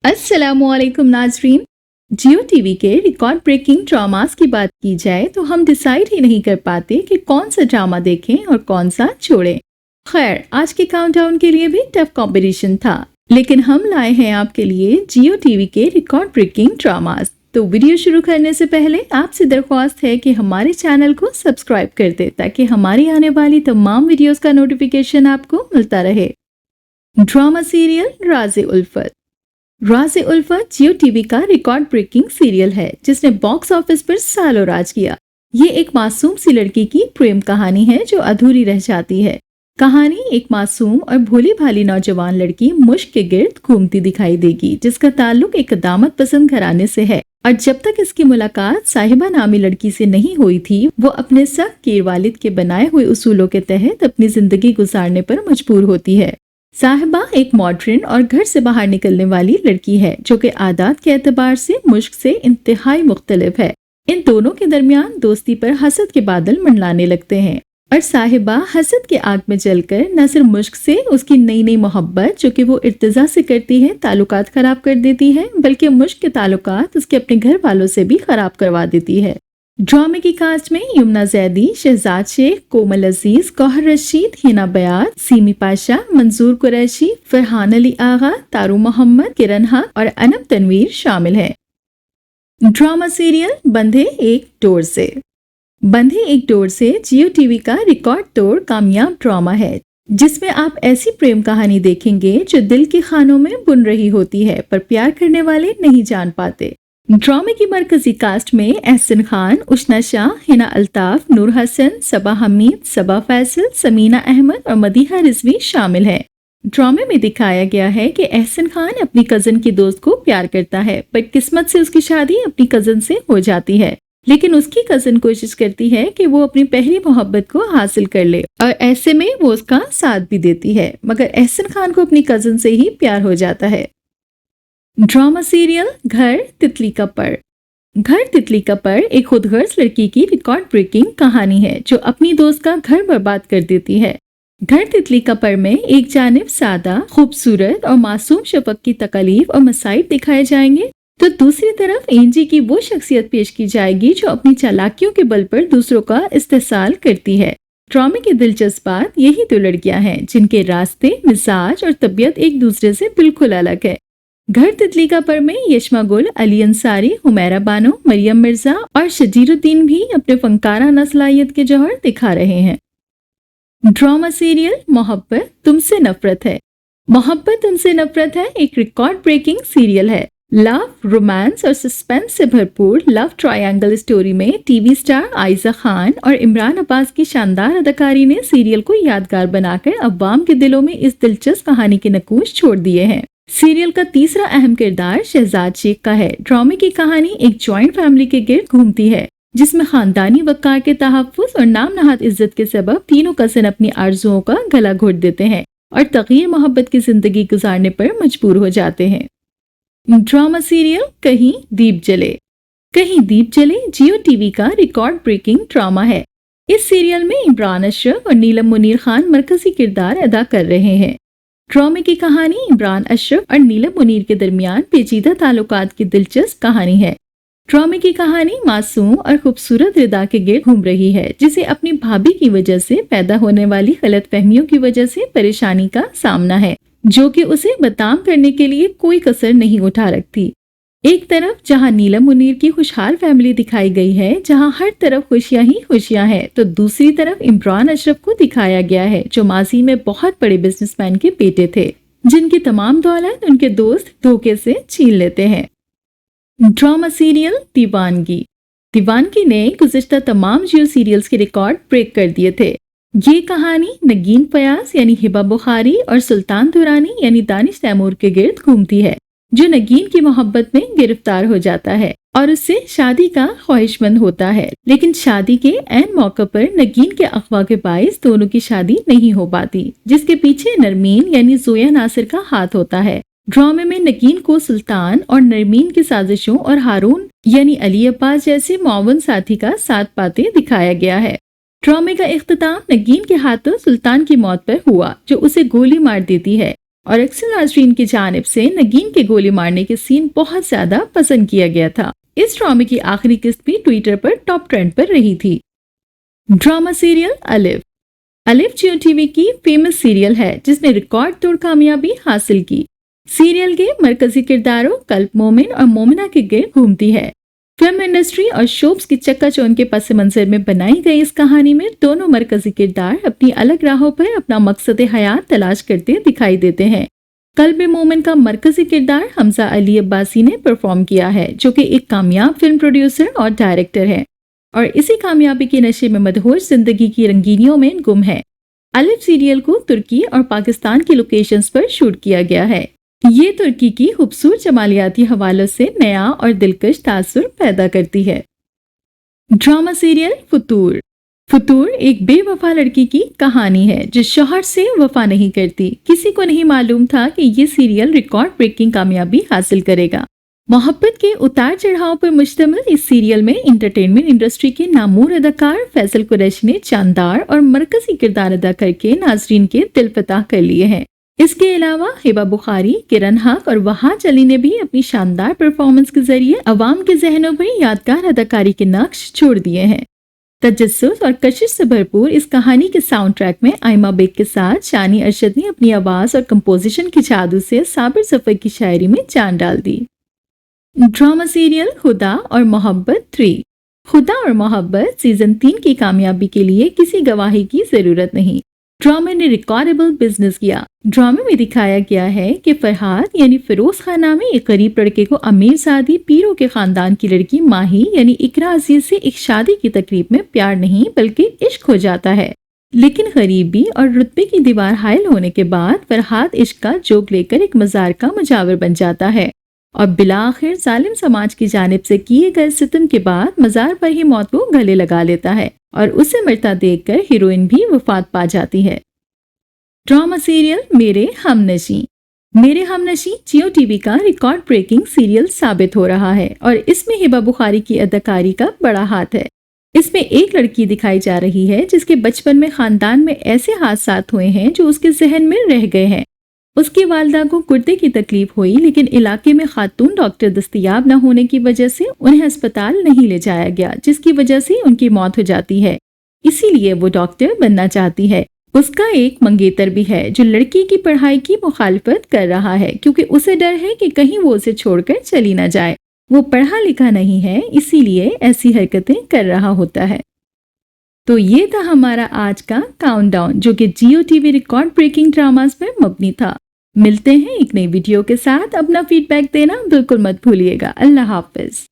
अस्सलामुअलैकुम नाजरीन। जियो टीवी के रिकॉर्ड ब्रेकिंग ड्रामास की बात की जाए तो हम डिसाइड ही नहीं कर पाते कि कौन सा ड्रामा देखें और कौन सा छोड़ें। खैर, आज के काउंटडाउन के लिए भी टफ कंपटीशन था, लेकिन हम लाए हैं आपके लिए जियो टीवी के रिकॉर्ड ब्रेकिंग ड्रामास। तो वीडियो शुरू करने से पहले आपसे दरख्वास्त है कि हमारे चैनल को सब्सक्राइब कर दे ताकि हमारी आने वाली तमाम वीडियोस का नोटिफिकेशन आपको मिलता रहे। Drama serial Raaz-e-Ulfat. Raaz-e-Ulfat Geo TV का रिकॉर्ड ब्रेकिंग सीरियल है जिसने बॉक्स ऑफिस पर सालों राज किया। ये एक मासूम सी लड़की की प्रेम कहानी है जो अधूरी रह जाती है। कहानी एक मासूम और भोली भाली नौजवान लड़की मुश्क के गिर्द घूमती दिखाई देगी जिसका ताल्लुक एक दामद पसंद घराने से है, और जब तक इसकी मुलाकात साहिबा नामी लड़की से नहीं हुई थी वो अपने सख्त कीर वालिद के बनाए हुए उसूलों के तहत अपनी जिंदगी गुजारने पर मजबूर होती है। साहिबा एक मॉडर्न और घर से बाहर निकलने वाली लड़की है जो कि आदात के एतबार से मुश्क से इंतहाई मुख्तलिफ है। इन दोनों के दरमियान दोस्ती पर हसद के बादल मंडलाने लगते हैं और साहिबा हसद के आग में जलकर न सिर्फ मुश्क से उसकी नई नई मोहब्बत जो कि वो इर्तिजा से करती है ताल्लुकात खराब कर देती है, बल्कि मुश्क के ताल्लुकात उसके अपने घर वालों से भी खराब करवा देती है। ड्रामे की कास्ट में यमुना जैदी, शहजाद शेख, कोमल अजीज, गौहर रशीद, हिना बयाद, सीमी पाशा, मंजूर कुरैशी, फरहान अली आगा, तारू मोहम्मद, किरण हक और अनब तनवीर शामिल हैं। ड्रामा सीरियल बंधे एक डोर से। बंधे एक डोर से जियो टीवी का रिकॉर्ड तोड़ कामयाब ड्रामा है जिसमें आप ऐसी प्रेम कहानी देखेंगे जो दिल के खानों में बुन रही होती है पर प्यार करने वाले नहीं जान पाते। ड्रामे की मरकजी कास्ट में एहसन खान, उशना शाह, हिना अल्ताफ, नूर हसन, सबा हमीद, सबा फैसल, समीना अहमद और मदीहा रिजवी शामिल हैं। ड्रामे में दिखाया गया है कि एहसन खान अपनी कजन की दोस्त को प्यार करता है पर किस्मत से उसकी शादी अपनी कजन से हो जाती है, लेकिन उसकी कजन कोशिश करती है कि वो अपनी पहली मोहब्बत को हासिल कर ले और ऐसे में वो उसका साथ भी देती है, मगर एहसन खान को अपनी कजन से ही प्यार हो जाता है। ड्रामा सीरियल घर तितली का पर। घर तितली का पर एक खुदगर्ज लड़की की रिकॉर्ड ब्रेकिंग कहानी है जो अपनी दोस्त का घर बर्बाद कर देती है। घर तितली का पर में एक जानिब सादा, खूबसूरत और मासूम शफक की तकलीफ और मसाइब दिखाए जाएंगे तो दूसरी तरफ एंजी की वो शख्सियत पेश की जाएगी जो अपनी चालाकियों के बल पर दूसरों का इस्तेसाल करती है। ड्रामे की दिलचस्प बात यही तो लड़कियां हैं जिनके रास्ते, मिजाज और तबीयत एक दूसरे से बिल्कुल अलग है। घर तितली का पर में यशमा गुल, अली अंसारी, हुमैरा बानो, मरियम मिर्जा और शजीरुद्दीन भी अपने फनकाराना सलाहियत के जौहर दिखा रहे हैं। ड्रामा सीरियल मोहब्बत तुमसे नफरत है। मोहब्बत तुमसे नफरत है एक रिकॉर्ड ब्रेकिंग सीरियल है। लव, रोमांस और सस्पेंस से भरपूर लव ट्रायंगल स्टोरी में टीवी स्टार आयजा खान और इमरान अब्बास की शानदार अदाकारी ने सीरियल को यादगार बनाकर अवाम के दिलों में इस दिलचस्प कहानी के नकूश छोड़ दिए हैं। सीरियल का तीसरा अहम किरदार शहजाद शेख का है। ड्रामे की कहानी एक जॉइंट फैमिली के गिर्द घूमती है जिसमें खानदानी वक़ार के तहफ़्फ़ुज़ और नाम नहाद इज्जत के सबब तीनों कज़न अपनी आरज़ुओं का गला घोट देते हैं और तग़यीर मोहब्बत की जिंदगी गुजारने पर मजबूर हो जाते हैं। ड्रामा सीरियल कहीं दीप जले। कहीं दीप जले जियो टीवी का रिकॉर्ड ब्रेकिंग ड्रामा है। इस सीरियल में इमरान अशरफ और नीलम मुनीर खान मरकजी किरदार अदा कर रहे हैं। ड्रामे की कहानी इमरान अशरफ और नीलम मुनीर के दरमियान पेचीदा ताल्लुकात की दिलचस्प कहानी है। ड्रामे की कहानी मासूम और खूबसूरत रिदा के गिर्द घूम रही है जिसे अपनी भाभी की वजह से पैदा होने वाली गलतफहमियों की वजह से परेशानी का सामना है जो कि उसे बदनाम करने के लिए कोई कसर नहीं उठा रखती। एक तरफ जहां नीलम मुनीर की खुशहाल फैमिली दिखाई गई है जहां हर तरफ खुशियां ही खुशियां हैं, तो दूसरी तरफ इमरान अशरफ को दिखाया गया है जो माजी में बहुत बड़े बिजनेसमैन के बेटे थे जिनकी तमाम दौलत उनके दोस्त धोखे से छीन लेते हैं। ड्रामा सीरियल दीवानगी। दीवानगी ने गुज़िश्ता तमाम जियो सीरियल्स के रिकॉर्ड ब्रेक कर दिए थे। ये कहानी नगीन फयाज यानी हिबा बुखारी और सुल्तान दुरानी यानी दानिश तैमूर के गिर्द घूमती है जो नगीन की मोहब्बत में गिरफ्तार हो जाता है और उससे शादी का ख्वाहिशमंद होता है, लेकिन शादी के ऐन मौके पर नगीन के अगवा के बाइस दोनों की शादी नहीं हो पाती जिसके पीछे नरमीन यानी जोया नासिर का हाथ होता है। ड्रामे में नगीन को सुल्तान और नरमीन की साजिशों और हारून यानी अली अब्बास जैसे मुआवन साथी का साथ पाते दिखाया गया है। ड्रामे का इख्तिताम नगीन के हाथों सुल्तान की मौत पर हुआ जो उसे गोली मार देती है اور اکثر ناظرین کی جانب سے نگین کے گولی مارنے کے سین بہت زیادہ پسند کیا گیا تھا۔ اس ڈرامے کی آخری قسط بھی ٹویٹر پر ٹاپ ٹرینڈ پر رہی تھی۔ ڈرامہ سیریل الف۔ الف جیو ٹی وی کی فیمس سیریل ہے جس نے ریکارڈ توڑ کامیابی حاصل کی۔ سیریل کے مرکزی کرداروں قلب مومن اور مومنہ کے گرد گھومتی ہے۔ فلم انڈسٹری اور شوبز کی چکا چون کے پس منظر میں بنائی گئی اس کہانی میں دونوں مرکزی کردار اپنی الگ راہوں پر اپنا مقصد حیات تلاش کرتے دکھائی دیتے ہیں۔ قلب مومن کا مرکزی کردار حمزہ علی عباسی نے پرفارم کیا ہے، جو کہ ایک کامیاب فلم پروڈیوسر اور ڈائریکٹر ہے اور اسی کامیابی کے نشے میں مدہوش زندگی کی رنگینیوں میں گم ہے۔ الف سیریل کو ترکی اور پاکستان کی لوکیشنز پر شوٹ کیا گیا ہے۔ یہ ترکی کی خوبصورت جمالیاتی حوالوں سے نیا اور دلکش تاثر پیدا کرتی ہے۔ ڈرامہ سیریل فتور۔ فتور ایک بے وفا لڑکی کی کہانی ہے جو شوہر سے وفا نہیں کرتی۔ کسی کو نہیں معلوم تھا کہ یہ سیریل ریکارڈ بریکنگ کامیابی حاصل کرے گا۔ محبت کے اتار چڑھاؤ پر مشتمل اس سیریل میں انٹرٹینمنٹ انڈسٹری کے نامور اداکار فیصل قریشی نے شاندار اور مرکزی کردار ادا کر کے ناظرین کے دل فتح کر لیے ہیں۔ اس کے علاوہ ہبہ بخاری، کرن حق اور وہاج علی نے بھی اپنی شاندار پرفارمنس کے ذریعے عوام کے ذہنوں پر یادگار اداکاری کے نقش چھوڑ دیے ہیں۔ تجسس اور کشش سے بھرپور اس کہانی کے ساؤنڈ ٹریک میں آئمہ بیگ کے ساتھ شانی ارشد نے اپنی آواز اور کمپوزیشن کی جادو سے صابر ظفر کی شاعری میں جان ڈال دی۔ ڈرامہ سیریل خدا اور محبت 3۔ خدا اور محبت سیزن 3 کی کامیابی کے لیے کسی گواہی کی ضرورت نہیں۔ ڈرامے نے ریکارڈیبل بزنس کیا۔ ڈرامے میں دکھایا گیا ہے کہ فرحات یعنی فیروز خان نامی ایک غریب لڑکے کو امیر زادی پیروں کے خاندان کی لڑکی ماہی یعنی اقرا عزیز سے ایک شادی کی تقریب میں پیار نہیں بلکہ عشق ہو جاتا ہے، لیکن غریبی اور رتبے کی دیوار حائل ہونے کے بعد فرحات عشق کا جوگ لے کر ایک مزار کا مجاور بن جاتا ہے اور بالآخر ظالم سماج کی جانب سے کیے گئے ستم کے بعد مزار پر ہی موت کو گلے لگا لیتا ہے اور اسے مرتا دیکھ کر ہیروئن بھی وفات پا جاتی ہے۔ ڈرامہ سیریل میرے ہمنشیں۔ میرے ہمنشیں جیو ٹی وی کا ریکارڈ بریکنگ سیریل ثابت ہو رہا ہے اور اس میں ہبہ بخاری کی اداکاری کا بڑا ہاتھ ہے۔ اس میں ایک لڑکی دکھائی جا رہی ہے جس کے بچپن میں خاندان میں ایسے حادثات ہوئے ہیں جو اس کے ذہن میں رہ گئے ہیں۔ اس کی والدہ کو گردے کی تکلیف ہوئی، لیکن علاقے میں خاتون ڈاکٹر دستیاب نہ ہونے کی وجہ سے انہیں ہسپتال نہیں لے جایا گیا، جس کی وجہ سے ان کی موت ہو جاتی ہے۔ اسی لیے وہ ڈاکٹر بننا چاہتی ہے۔ اس کا ایک منگیتر بھی ہے جو لڑکی کی پڑھائی کی مخالفت کر رہا ہے کیونکہ اسے ڈر ہے کہ کہیں وہ اسے چھوڑ کر چلی نہ جائے۔ وہ پڑھا لکھا نہیں ہے، اسی لیے ایسی حرکتیں کر رہا ہوتا ہے۔ تو یہ تھا ہمارا آج کا کاؤنٹ ڈاؤن جو کہ Geo TV record breaking dramas پر مبنی تھا۔ ملتے ہیں ایک نئی ویڈیو کے ساتھ۔ اپنا فیڈ بیک دینا بالکل مت بھولیے گا۔ اللہ حافظ۔